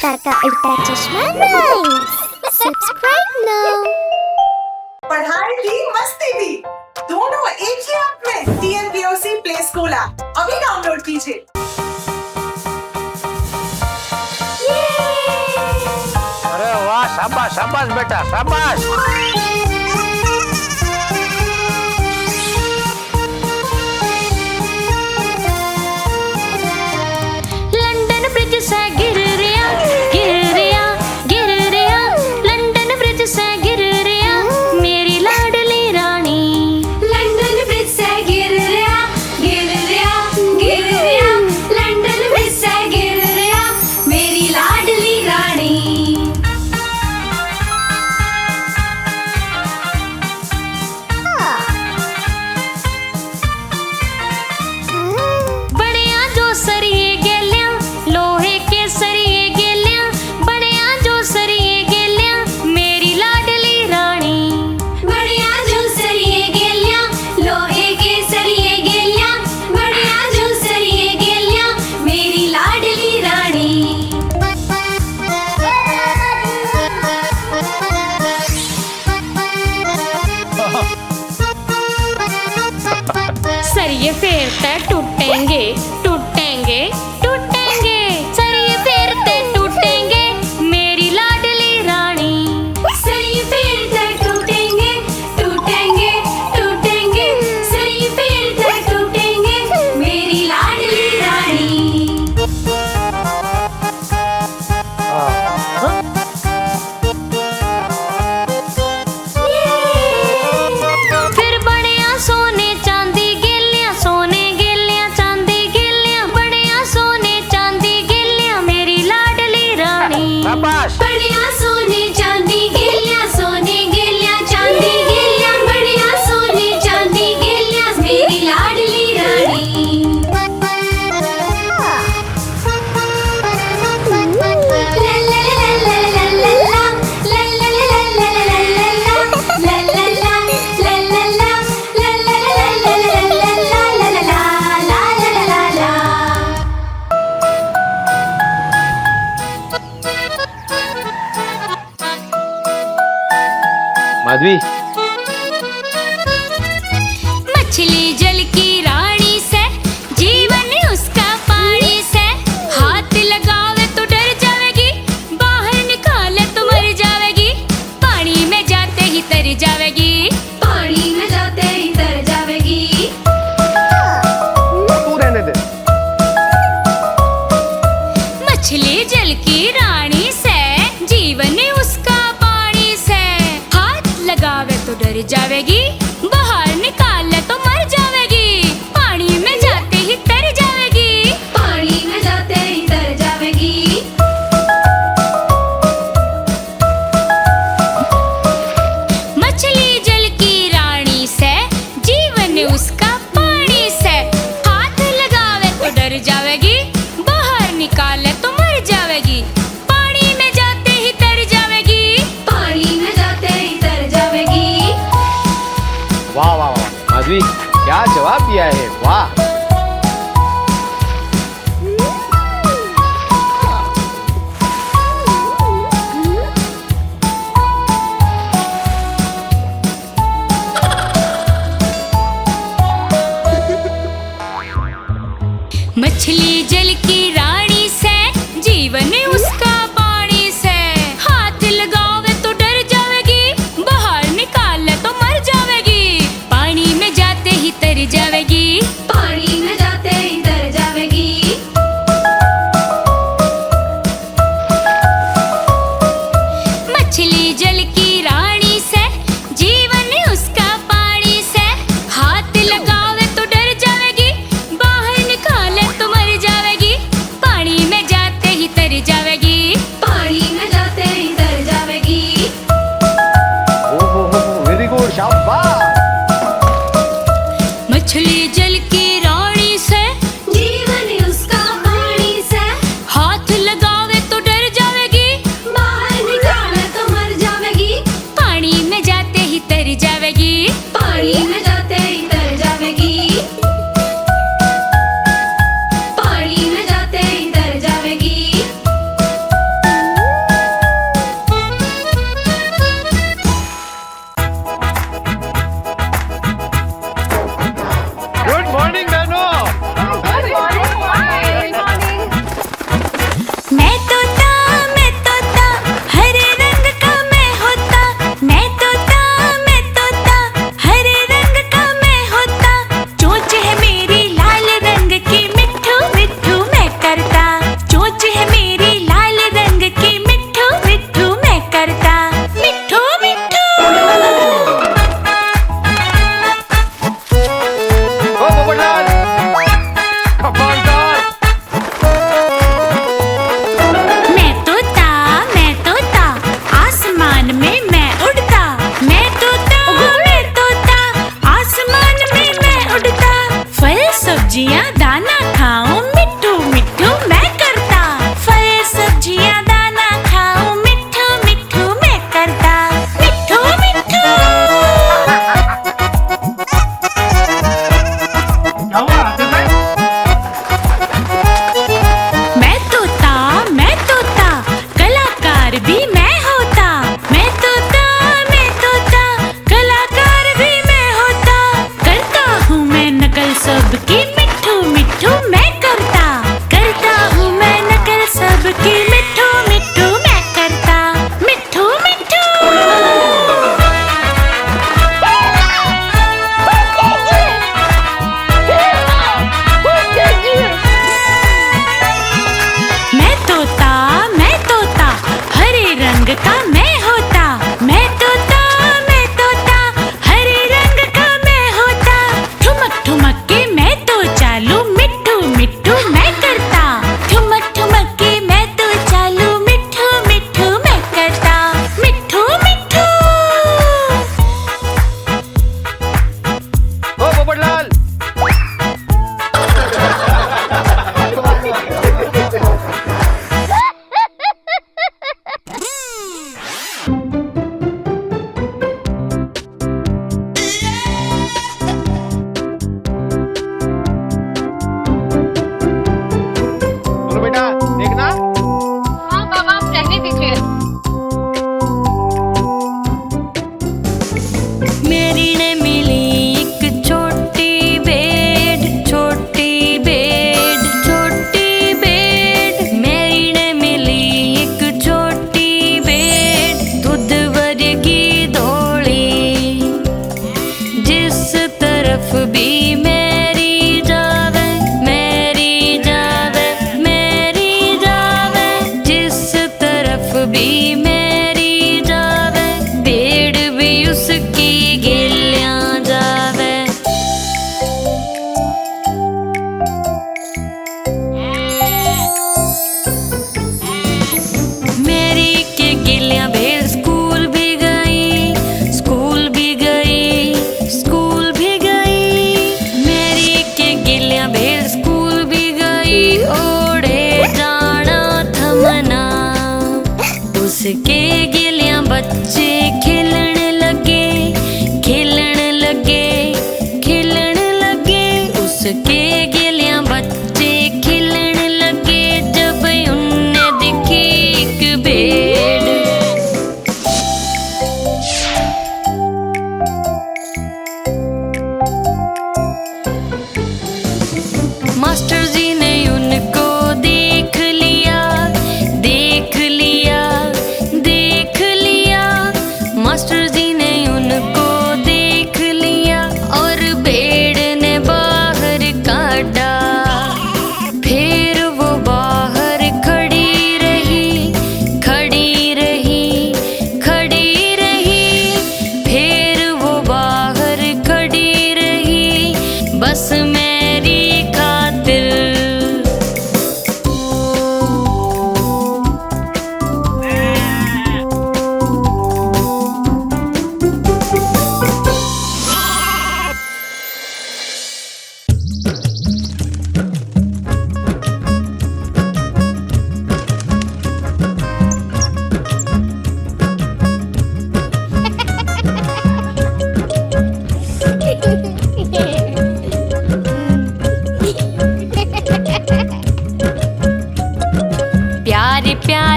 अवतार का उल्टा चश्मा राइम्स। Subscribe now. पढ़ाई भी मस्ती भी दोनों एक ही ऐप में। TNPOC प्ले स्कूल ऐप अभी डाउनलोड कीजिए। अरे वाह, शाबाश शाबाश बेटा शाबाश। लंदन ब्रिज से गिर रिया लंदन ब्रिज से गिर रिया मेरी लाडली रानी। लंदन ब्रिज से गिर रिया लंदन ब्रिज से गिर रिया मेरी लाडली रानी। बड़िया जो सरिये गेलिया लोहे के सरिये गेलिया बड़िया जो सरिये गेलिया मेरी लाडली रानी। बढ़िया जो सरिये गेलिया लोहे के सरिये गेलिया बढ़िया जो सरिये गेलिया मेरी लाडली रानी। सरिये फेरते टूटेंगे टूटेंगे टूटेंगे सरिये फेरते टूटेंगे मेरी लाडली रानी। सरिये फेरते टूटेंगे टूटेंगे टूटेंगे सरिये फेरते टूटेंगे मेरी लाडली रानी। फिर बड़िया सोने चांदी गेलिया सोने गेलिया चांदी गेलिया बड़िया सोने चांदी गेलिया मेरी लाडली रानी। शाबाश। बढ़िया सोने चांदी गेलिया चांदी गेलिया बढ़िया सोने चांदी गेलिया मेरी लाडली रानी। माधवी, मछली जल की रानी से जीवन उसका पानी से हाथ लगावे तो डर जावेगी बाहर निकाले तो मर जावेगी पानी में जाते ही तर जावेगी। पानी में जाते ही तर जावेगी। तू रहने दे। मछली जल की रानी से जीवन उसका पानी से हाथ लगावे तो डर जावेगी बाहर निकाले तो मर जावेगी पानी में जाते ही तर जावेगी। पानी में जाते ही तर जावेगी। मछली जल की रानी से जीवन उसका पानी से हाथ लगावे तो डर जावेगी बाहर निकाले तो मर जावेगी पानी में जाते ही तर जावेगी। पानी में जाते ही तर जावेगी। वाह वाह वाह माधवी, क्या जवाब दिया है, वाह। मछली जल की रानी से जीवन उसका पानी से हाथ लगावे तो डर जावेगी बाहर निकाले तो मर जावेगी पानी में जाते ही तर जावेगी। पानी में जाते ही तर जावेगी। मछली जल की रानी से जीवन उसका पानी से हाथ लगावे तो डर जावेगी बाहर निकाले तो मर जावेगी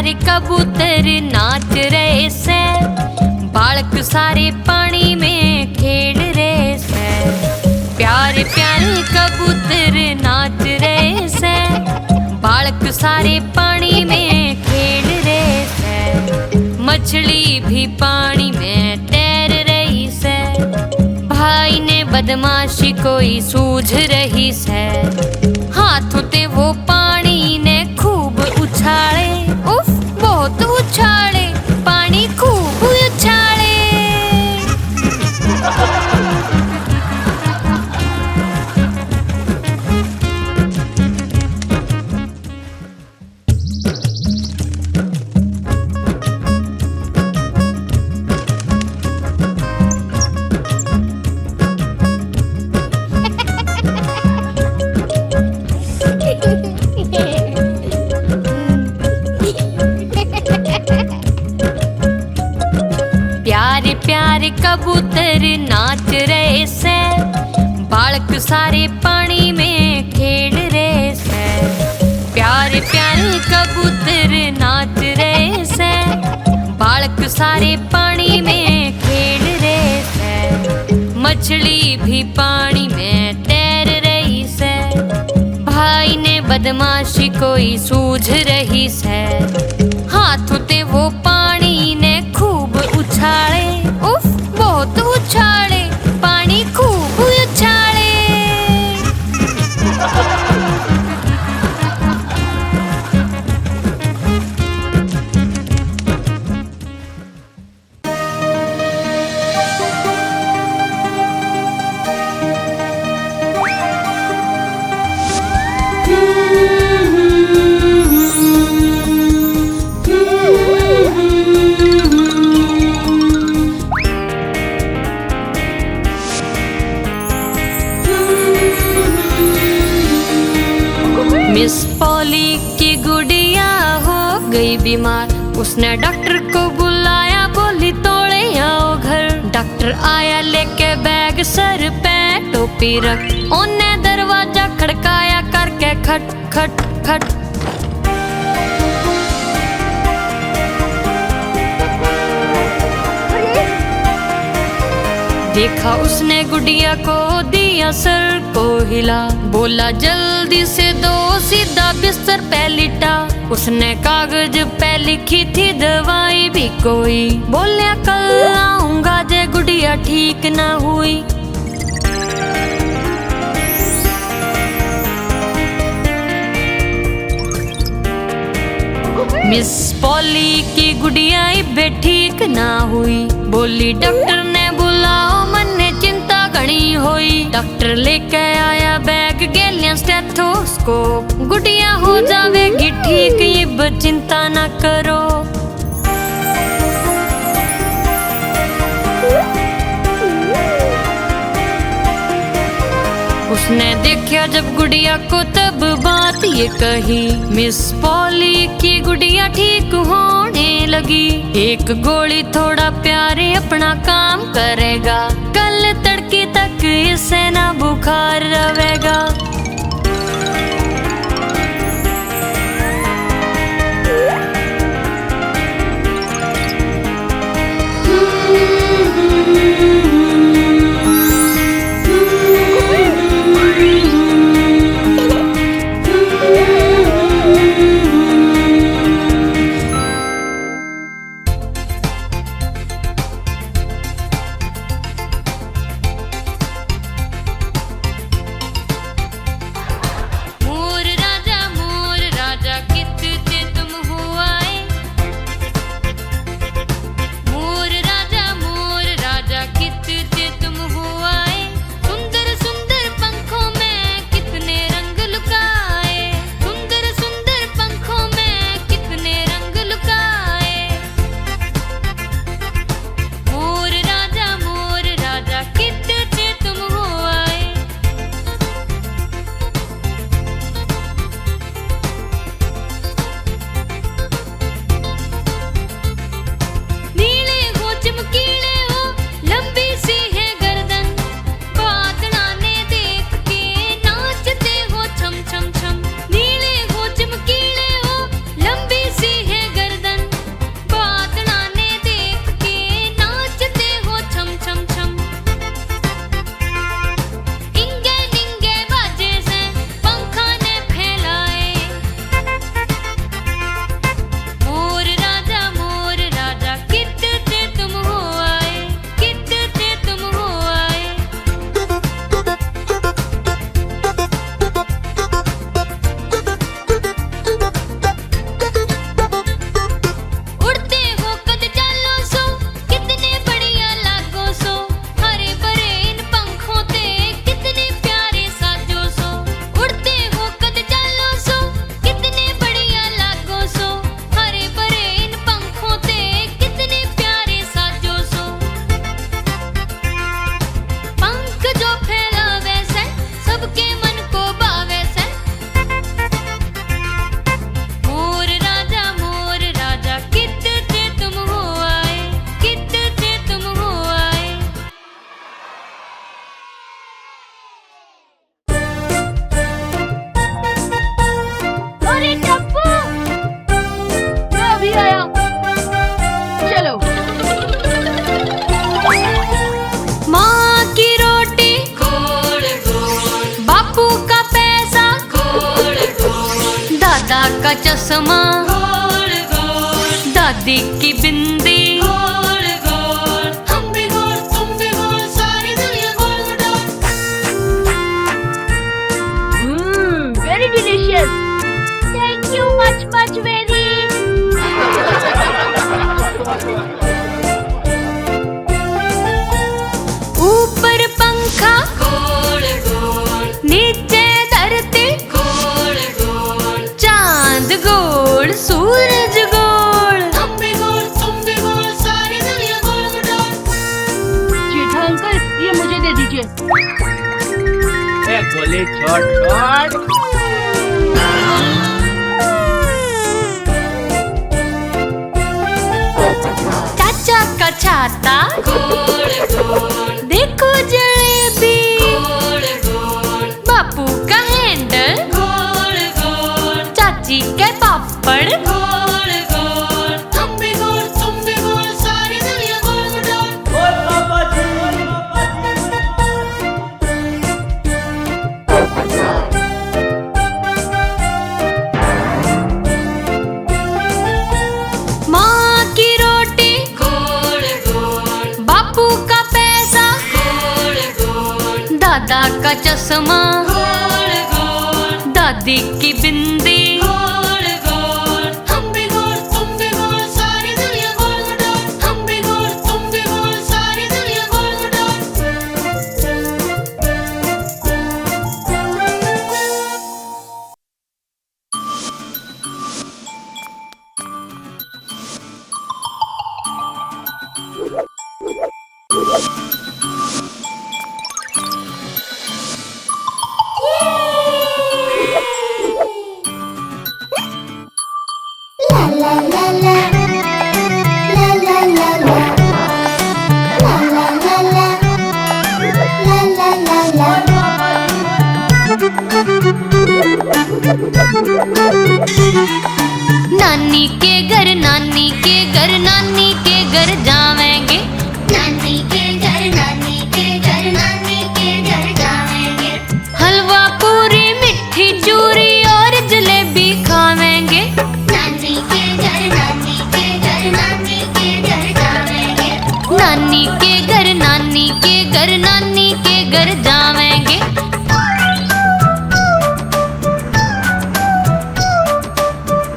प्यारे कबूतर नाच रहे से, बालक सारे पानी में खेल रहे से। प्यारे प्यारे कबूतर नाच रहे से, बालक सारे पानी में खेल रहे से। मछली भी पानी में तैर रही से, भाई ने बदमाशी कोई सूझ रही से। हाथों ते वो पानी ने खूब उछाले, उफ बहुत उछाले, पानी खूब उछाले। प्यारे प्यारे कबूतर नाच रहे से, बालक सारे पानी में खेल रहे से। प्यारे प्यारे कबूतर नाच रहे से, बालक सारे पानी में खेल रहे से। मछली भी पानी में तैर रही से, भाई ने बदमाशी कोई सूझ रही से। हाथों ते वो पानी ने खूब उछाले, उफ बहुत उछाले, पानी खूब उछाले। मिस पॉली की गुड़िया हो गई बीमार, उसने डॉक्टर को बुलाया, बोली तोड़े आओ घर। डॉक्टर आया लेके बैग सर पे टोपी रख, उन्ने दरवाजा खड़काया करके खट खट खट। देखा उसने गुड़िया को, दिया सर को हिला, बोला जल्दी से दो सीधा बिस्तर पे लिटा। उसने कागज पे लिखी थी दवाई भी कोई, बोलिया कल आऊंगा जे गुड़िया ठीक ना हुई। मिस पॉली की गुड़िया बे ठीक ना हुई, बोली डॉक्टर ने बुलाओ, मन ने चिंता घनी हुई। डॉक्टर लेके आया बैग गेलिया स्टेथोस्कोप, गुड़िया हो जावेगी ठीक, ये चिंता ना करो। उसने देखा जब गुड़िया को तब बात ये कही, मिस पॉली की गुड़िया ठीक होने लगी। एक गोली थोड़ा प्यारे अपना काम करेगा, कल तड़के तक इसे ना बुखार रहेगा। का चश्मा गोल गोल, दादी की बिंदी गोल गोल, हम भी गोल तुम भी गोल, सारी दुनिया गोल गोल। Very delicious. Thank you much very. ऊपर पंखा गोल गोल, नीचे धरती गोल गोल, चांद गोल सूरज गोल, हम भी गोल तुम भी गोल, सारी दुनिया गोल गोल। जेठा अंकल, ये मुझे दे दीजिए। ए गोली छोड़ छोड़। चाचा का छाता गोल गोल, देखो जलेबी गोल गोल, बापू का हैंडल गोल गोल, चाची के पापड़ गोल गोल, हम भी गोल तुम भी गोल, सारी दुनिया गोल गोल। माँ की रोटी गोल गोल, बापू का पैसा गोल गोल, दादा का चश्मा गोल गोल, दादी की बिंदी गोल गोल, हम भी गोल तुम भी गोल, सारी दुनिया गोल गोल, हम भी गोल तुम भी गोल, सारी दुनिया गोल गोल। La la la la. La la la la. La la la la. La la la la. नानी के घर नानी के घर नानी के घर जावेंगे, नानी के घर नानी के घर नानी के घर जाएंगे। हलवा पूरी मिठी चूरी और जलेबी खावेंगे। नानी के घर नानी के घर नानी के घर जाएंगे। नानी के घर नानी के घर नानी के घर जावेंगे।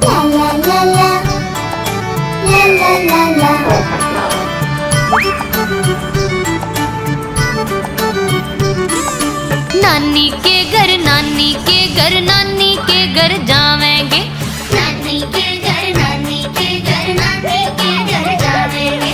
La la la la. La la la la. नानी के घर नानी के घर नानी के घर जावेंगे। नानी के घर नानी के घर नानी के घर जाएंगे।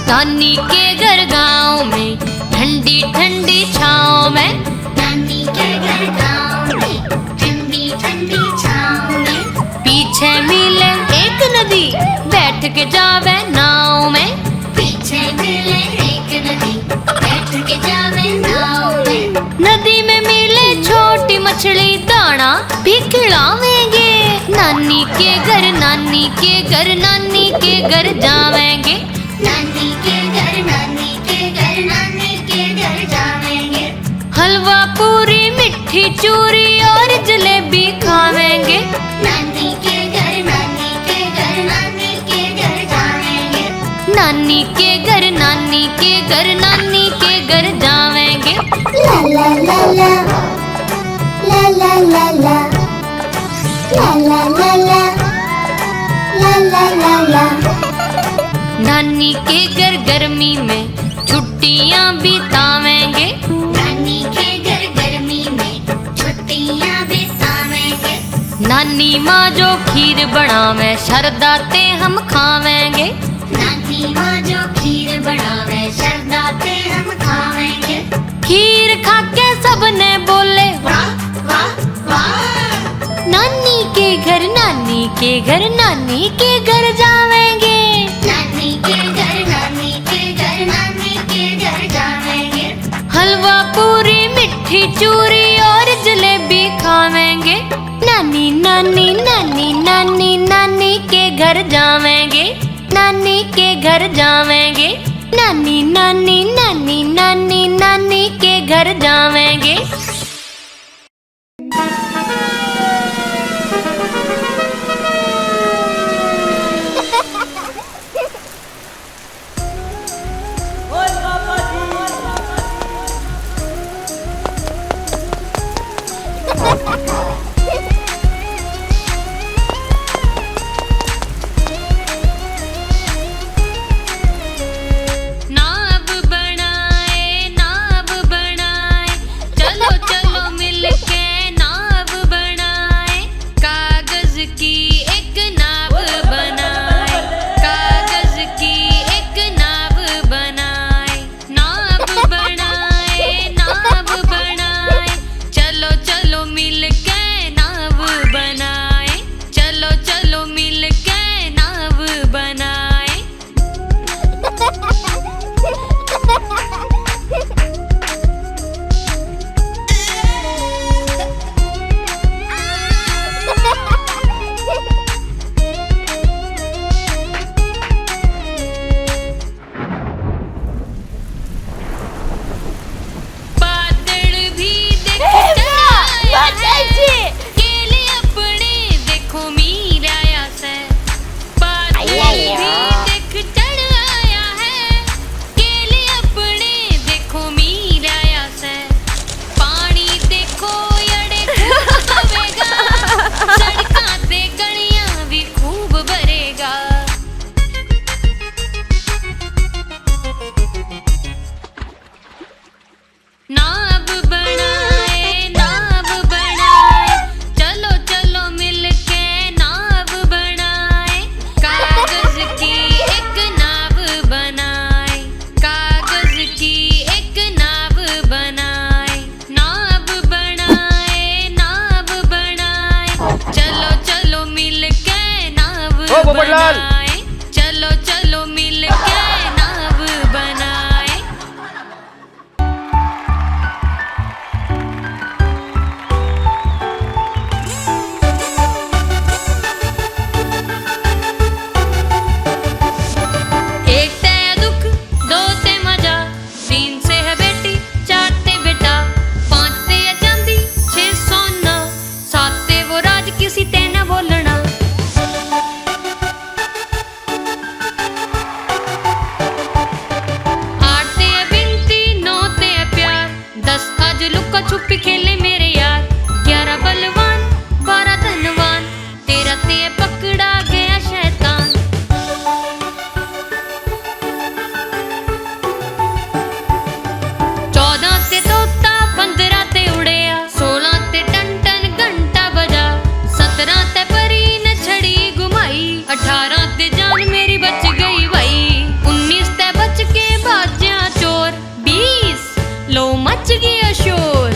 नानी के घर गाँव में ठंडी ठंडी छाँव में, नानी के घर गाँव में ठंडी ठंडी छाँव में। पीछे मिले एक नदी बैठ के जावे नाव में। पीछे मिले एक नदी बैठ के जावे नाव में। नदी में मिले छोटी मछली दाना भी खिलावेंगे। नानी के घर नानी के घर नानी के घर जावेंगे। नानी के घर नानी के घर नानी के घर जाएंगे। हलवा पूरी मिठी चूरी और जलेबी खावेंगे। नानी के घर नानी के घर नानी के घर जाएंगे। नानी के घर नानी के घर नानी के घर जावेंगे। La la la la. La la la la. La la la la. La la la la. नानी के घर गर्मी में छुट्टियां बितावेंगे। नानी के घर गर्मी में छुट्टियां बितावेंगे। नानी माँ जो खीर बनावे शरदाते हम खावेंगे। नानी माँ जो खीर बनावे शरदाते हम खावेंगे। खीर खा के सबने बोले वाह वाह वाह। नानी के घर नानी के घर नानी के घर जावेंगे। नानी के घर नानी के घर नानी के घर जावेंगे। हलवा पूरी मिठी चूरी और जलेबी खावेंगे। नानी नानी नानी नानी नानी के घर जावेंगे। नानी के घर जावेंगे। नानी नानी नानी नानी नानी के घर जावेंगे। आओ पोपटलाल। बनाए, चलो चलो मिल के नाव बनाए। एक ते दुख, दो ते मजा, तीन से है बेटी, चार ते बेटा, पांच ते है चांदी, छह सोना, सात ते वो राज किसी ते न बोलना। आठ ते है बिनती, नौ ते है प्यार, 10 आज लुका छुपी खेले मेरे यार, 11 बलवान, 12 धनवान, 13 ते है पकड़ा गया शैतान। 14 ते तोता, 15 ते उड़ेया, 16 ते टन टन घंटा बजा, 17 ते परी ने छड़ी घुमाई, 18 ते जान मेरी बच गई भाई, 19 ते बच के बाजा चोर, 20 लो मच गया शोर।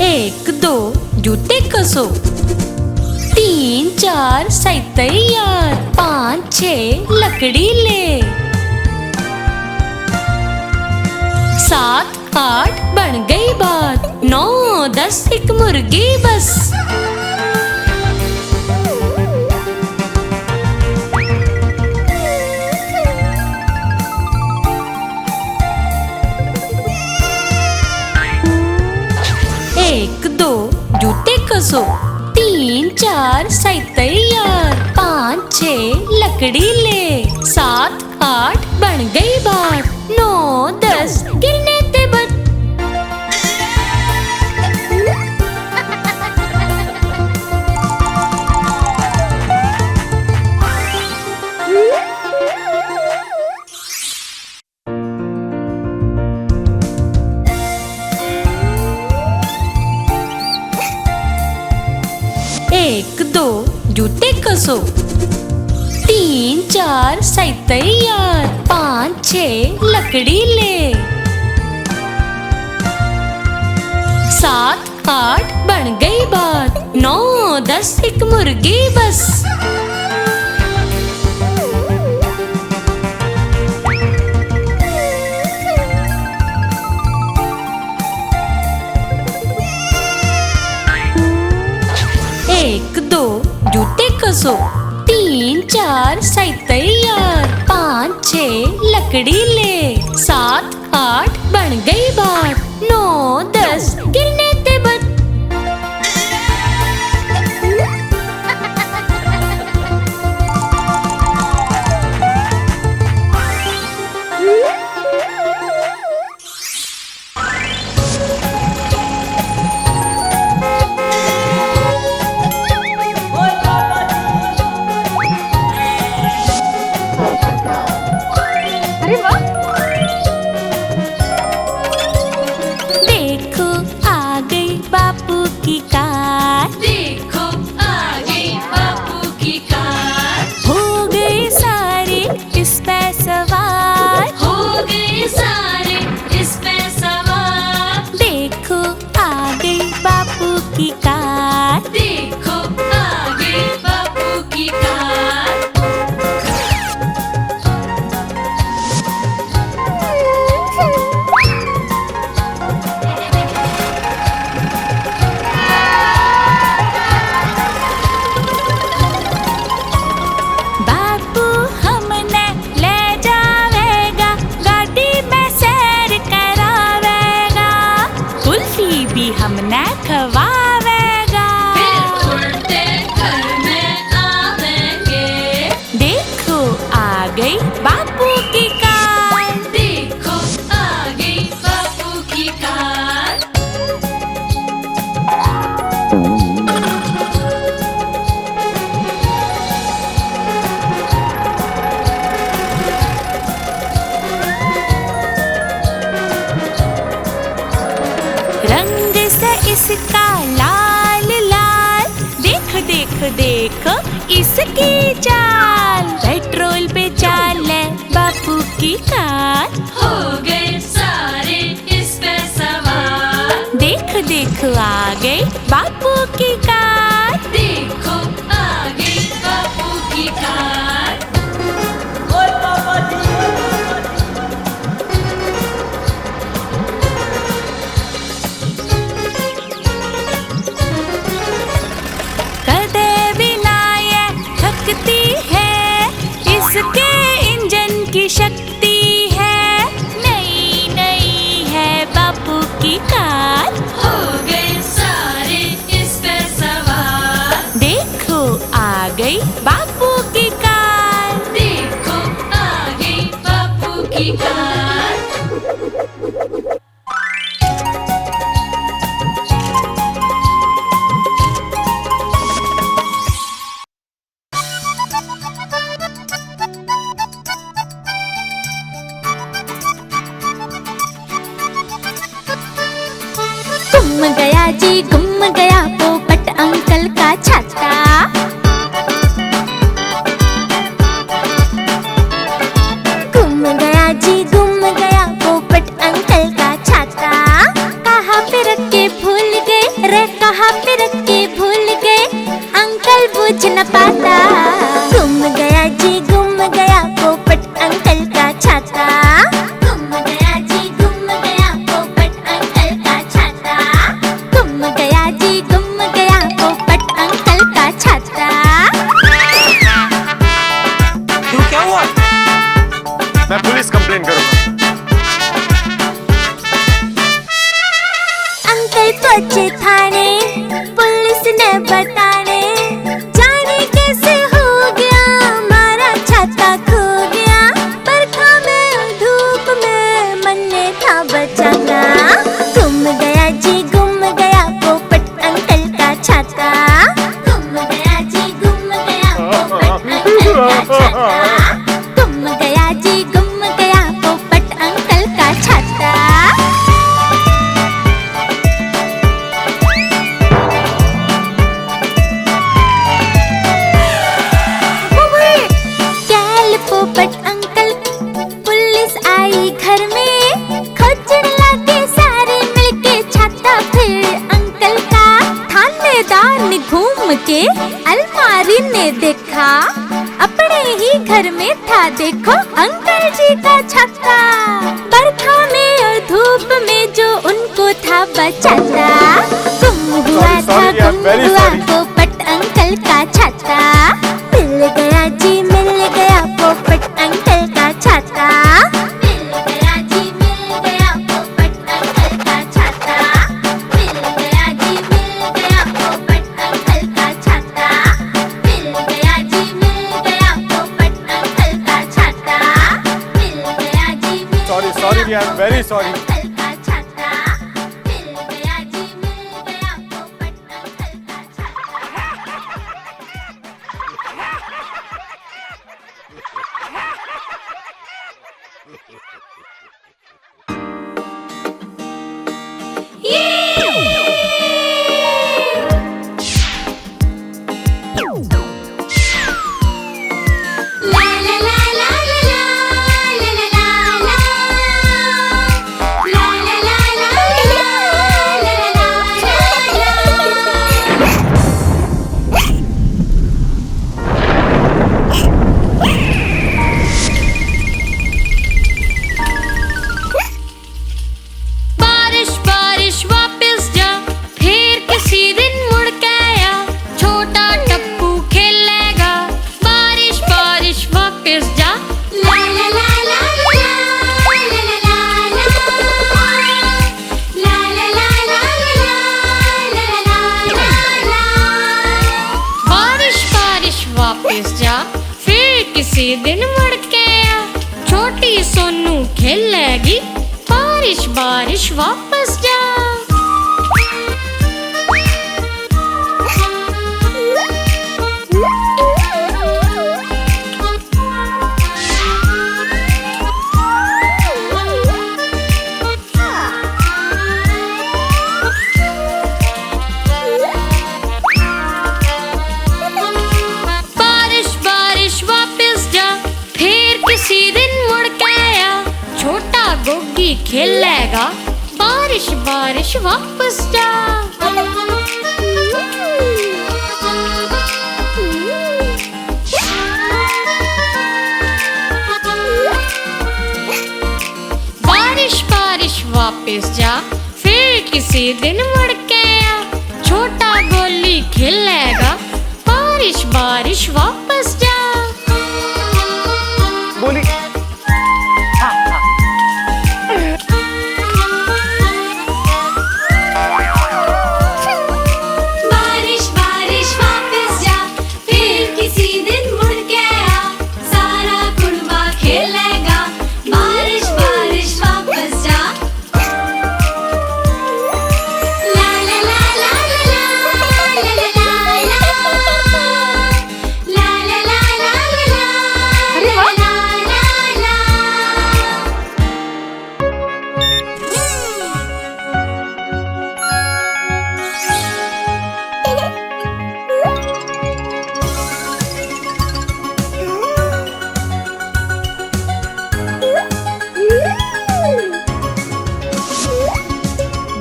एक दो जूते कसो, 3 4 सही तैयार, 5 6 लकड़ी ले, 7 8 बन गई बात, 9 10 एक मुर्गी बस। एक दो जूते कसो, 3 4 सही तैयार, 5 6 लकड़ी ले, 7 8 बन गई बात, 9 10 गिरने ते बट। एक दो जूते कसो, 3 4 सही तैयार, 5 6 लकड़ी ले, 7 8 बन गई बात, 9 10 एक मुर्गी बस। एक दो जूते कसो, 3 4 सही तैयार, 5 6 लकड़ी ले, 7 8 बन गई बात, 9 10 गिरने ते बट। देखो आ गई बापू की कार, देखो आ गई बापू की कार, हो गए सारे इस पे सवार, हो गए सारे इस पे सवार। देखो आ गई बापू की कार, देखो आ गई बापू की कार। बापू हमने ले जावेगा, गाड़ी में सैर करावेगा, कुल्फी भी हमने खवावेगा, फिर उड़ते घर में आवेंगे। देखो आ गई बापू की कार, देखो आ गई बापू की कार। रंग से इसका लाल लाल, देख देख देख इसकी चाल, पेट्रोल पे चाले बापू की कार। हो गए सारे इस पे सवार, देख देख आ गई बापू की कार। देखो आ गई बापू की कार। कदे बिना ये थकती है, इसके इंजन की शक्ति है। नई नई है बापू की कार। हो गए सारे इस पे सवार, देखो आ गई बापू की कार। देखो आ गई बापू की कार। गुम गया जी गुम गया पोपट अंकल का छाता। गुम गया जी गुम गया पोपट अंकल का छाता। कहाँ पे रख के भूल गए रे, कहाँ पे रख के भूल गए, अंकल पूछ न पाता। गुम गया जी गुम गया पोपट अंकल का छाता। गुम गया जी गुम गया पोपट अंकल का छाता। गुम गया जी गुम गया पोपट अंकल का छाता। क्यों, क्या हुआ? मैं पुलिस कंप्लेन करूंगा। अंकल पहुंचे थाने, पुलिस ने बताने, जाने कैसे हो गया हमारा छाता खो गया। बरखा में धूप में मन ने था बचाना। गुम गया जी गुम गया पोपट अंकल का छाता। गुम गया जी गुम गया पोपट अंकल का छाता। गुम गया जी गुम गया पोपट अंकल का छाता। कैल पोपट अंकल, पुलिस आई घर में, खोजने लगे सारे मिलके छाता। फिर अंकल का थानेदार ने घूम के अलमारी ने देखा, अपने ही घर में था देखो अंकल जी का छाता। बरखा में और धूप में जो उनको था बचाता। गुम हुआ था गुम हुआ पोपट अंकल का छाता। मिल गया जी मिल गया पोपट अंकल का छाता। मिल गया जी मिल गया पोपट अंकल का छाता। मिल गया जी मिल गया पोपट अंकल का छाता। मिल गया जी मिल गया पोपट अंकल का छाता। मिल गया जी मिल sorry sorry we are very sorry. Uncle का छाता। मिल गया जी मिल गया पोपट अंकल का ला ला ला ला ला ला ला ला ला ला ला ला ला बारिश बारिश वापस जा, फिर किसी दिन मुड़ के आ, छोटा टप्पू खेलेगा। बारिश बारिश वापस जा। ला ला ला ला ला ला ला ला ला ला ला ला ला ला। बारिश बारिश वापस जा, फिर किसी दिन मुड़ के आ, छोटी सोनू खेलेगी। बारिश बारिश वापस जा। खेलेगा, बारिश बारिश वापस जा। बारिश बारिश वापस जा, फिर किसी दिन मुड़ के आ। छोटा गोली खेलेगा, बारिश बारिश वापस जा। गोली बारिश बारिश वापस जा, फिर किसी दिन मुड़ के आ। सारा कुड़वा खेलेगा, बारिश बारिश वापस जा। ला ला ला ला ला ला ला ला ला ला ला ला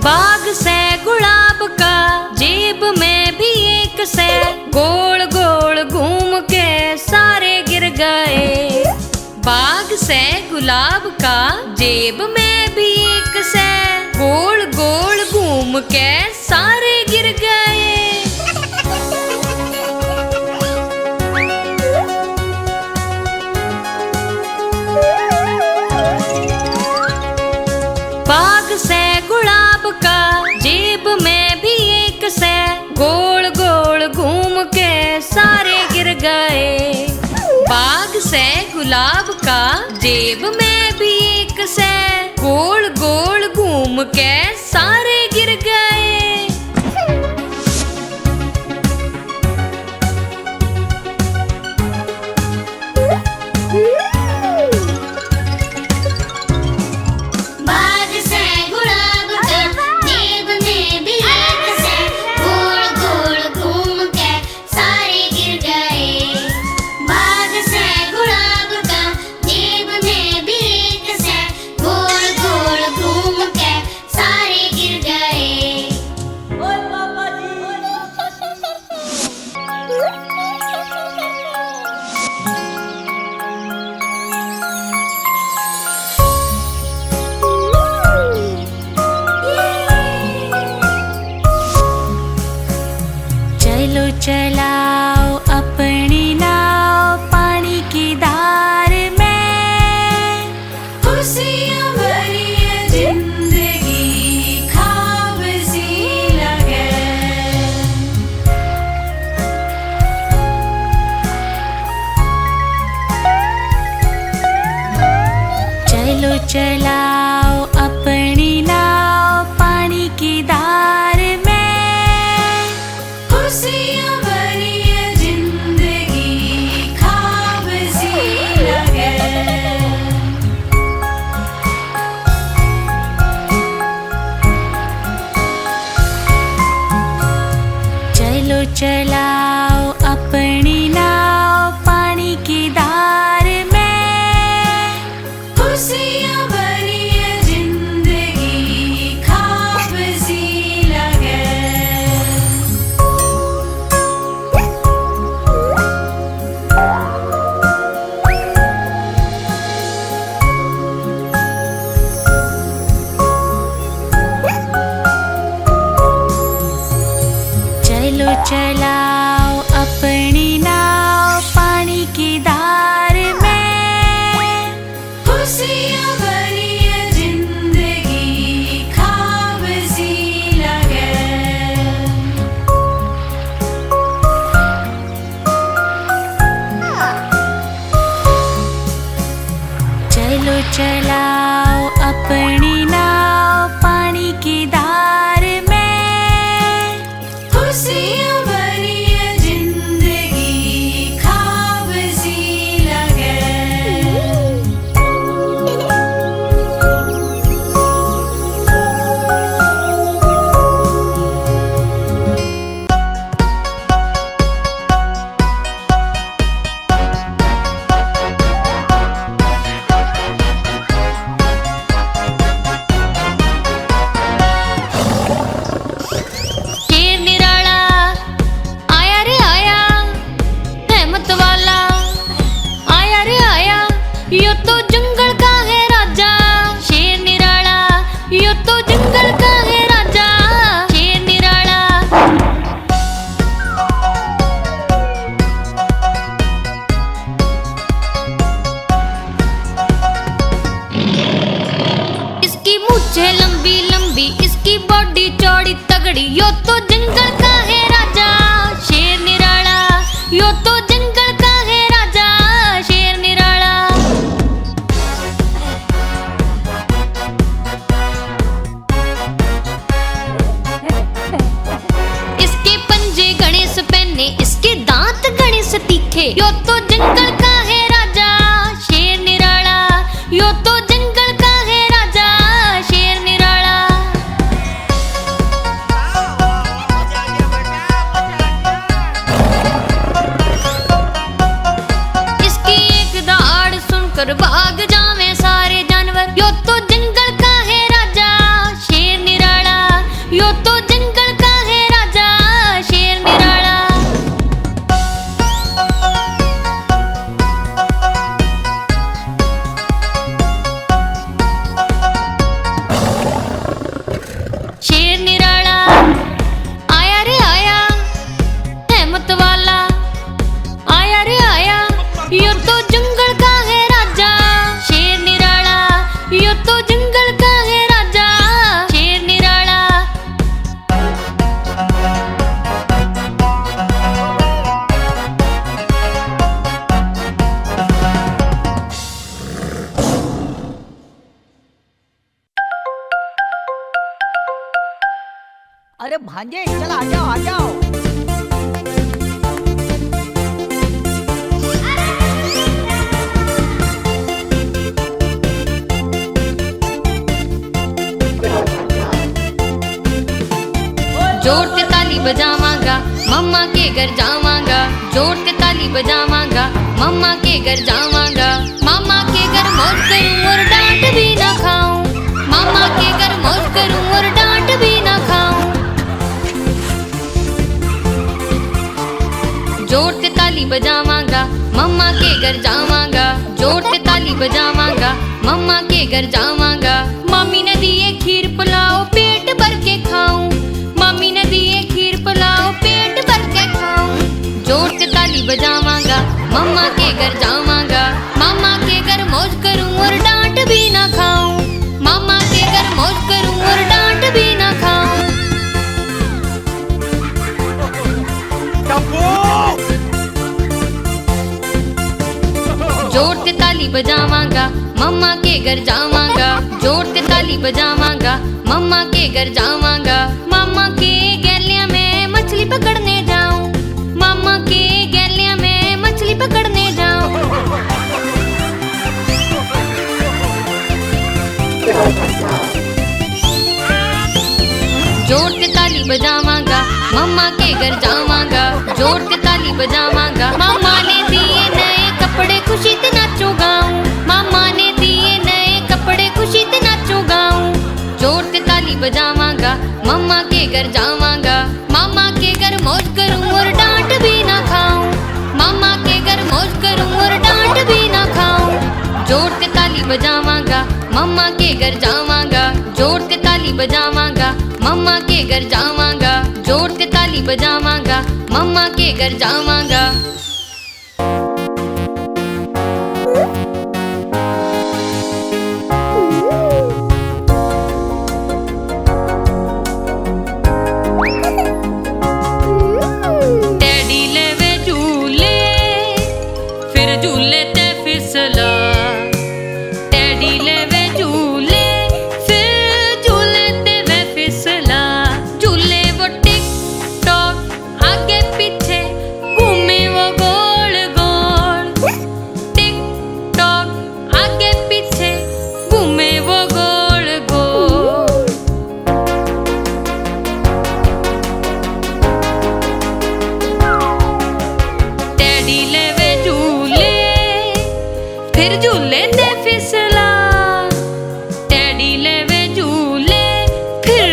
बाग से गुलाब का, जेब में भी एक से। गोल गोल घूम के सारे गिर गए। बाग से गुलाब का, जेब में भी एक से। गोल गोल घूम के सारे गिर गए। बाग से गुलाब का, जेब में भी एक से। गोल गोल घूम के सारे गिर गए। बाग से गुलाब का, जेब में भी एक से। गोल गोल घूम के सारे गिर गए। बाग से गुलाब का, जेब में भी एक से। गोल गोल घूम के सारे गिर गए। बाग से गुलाब का, जेब में भी एक से। गोल गोल घूम के सारे गिर गए। चलो चलाओ अपनी नाव पानी की धार में। खुशियाँ भरी है जिंदगी, ख्वाब सी लगे। चलो चलाओ अपनी नाव पानी की धार में। खुशियाँ भरी है जिंदगी, ख्वाब सी लगे। चलो चलाओ अपनी नाव पानी की धार में। खुशियाँ भरी है जिंदगी, ख्वाब सी लगे। चलो चलाओ अपनी नाव पानी की धार में। खुशियाँ भरी है जिंदगी, ख्वाब सी लगे। चलो चलाओ अपनी नाव पानी की धार में। खुशियाँ भरी है जिंदगी, ख्वाब सी लगे। यो तो जंगल का है राजा शेर निराला, यो तो जंगल का है राजा शेर निराला। इसके पंजे घने से पहने, इसके दांत घने से तीखे, यो तो जंगल का है राजा शेर निराला, यो तो जंगल का है राजा शेर निराला। इसकी एक दहाड़ सुनकर भाग जावे सारे जानवर, यो तो जंगल का है राजा शेर निराला, यो तो जंगल का है राजा शेर निराला। शेर निराला आया रे आया हिम्मत वाला, आया रे आया, यो तो जंगल का है राजा शेर निराला, यो तो जंगल का है राजा शेर निराला। अरे भांजे चल आ जाओ आ जाओ। जोर के ताली बजावांगा मम्मा के घर जावांगा, जोर के ताली बजावांगा मम्मा के घर जावांगा। मामा के घर मौज करूं और डांट भी ना खाऊं, मामा के घर मौज करूं और डांट भी ना खाऊं। जोर से ताली बजावांगा मम्मा के घर जावांगा, जोर से ताली बजावांगा मम्मा के घर जावांगा। मम्मी ने दिए खीर पुलाव पेट भर के खाऊं, मम्मी ने दिए खीर पुलाव पेट भर के खाऊं। जोर से ताली बजावांगा मम्मा के घर जावांगा, मामा के घर मौज करूं और डांट भी ना खाऊं, मामा के घर मौज करूं और डांट भी ना खाऊं। जोर से ताली बजावांगा मम्मा के घर जावांगा, जोर से ताली बजावांगा मम्मा के घर जावांगा। मामा के गैलिया में मछली पकड़ने जाऊं, मामा के गैलिया में मछली पकड़ने जाऊं। जोर से ताली बजावांगा मम्मा के घर जावांगा, जोर से ताली बजावांगा। मामा ने दिए नए कपड़े खुशी से नाचो गाऊं, मामा ने दिए नए कपड़े खुशी से नाचो गाऊं। जोर से ताली बजावांगा मम्मा के घर जावांगा, मामा के घर मौज करूं और डांट भी ना खाऊं, मामा के घर मौज करूं और डांट भी ना खाऊं। जोर से ताली बजावांगा मम्मा के घर जावांगा, जोर से ताली बजावांगा मम्मा के घर जावांगा, जोर से ताली बजावांगा मम्मा के घर जावांगा। टेडी लेवे झूले फिर झूले ते फिसला, टेडी लेवे झूले फिर झूले ते वे फिसला। झूले वो टिक टॉक आगे पीछे घूमे वो गोल गोल, टिक टॉक आगे पीछे घूमे वो गोल गोल। टेडी लेवे झूले फिर झूले ते फिसला, टेडी लेवे झूले फिर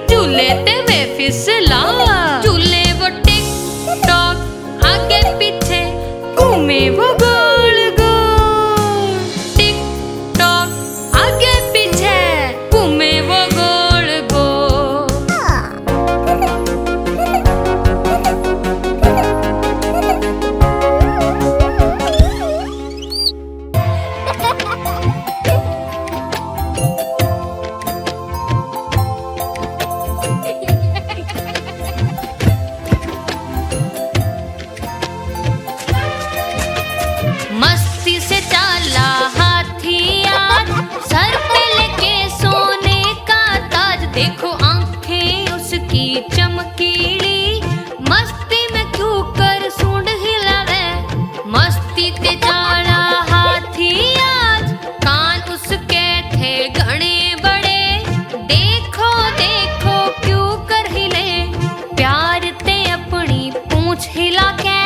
झूले ते वे फिसला। झूले वो टिक टॉक आगे पीछे घूमे वो गोल गोल, टिक टॉक आगे पीछे घूमे वो गोल गोल। पूंछ हिला के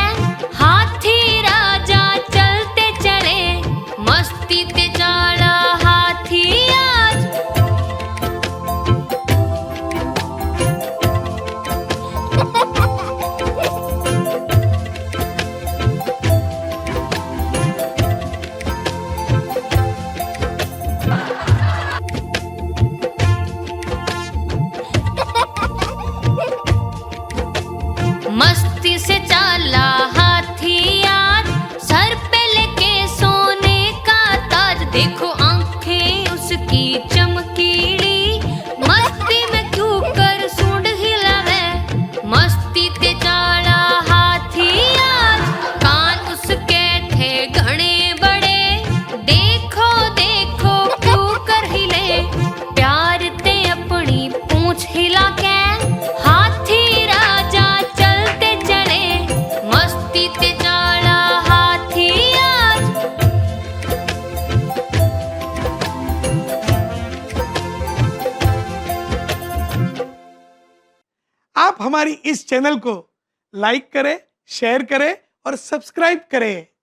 हाथी राजा चलते चले मस्ती ते चाला हाथी आज मस्ती से चाला हाथी आज सर पे लेके सोने का ताज देखो आंखें उसकी चमकीली मस्ती में क्यों कर सूंड हिलावे मस्ती ते चाला हाथी आज कान उसके थे घने बड़े देखो देखो क्यों कर हिले प्यार ते अपनी पूंछ हिला के हाथी राजा चलते चले मस्ती ते चाला हाथी आज आप हमारी इस चैनल को लाइक करें, शेयर करें और सब्सक्राइब करें।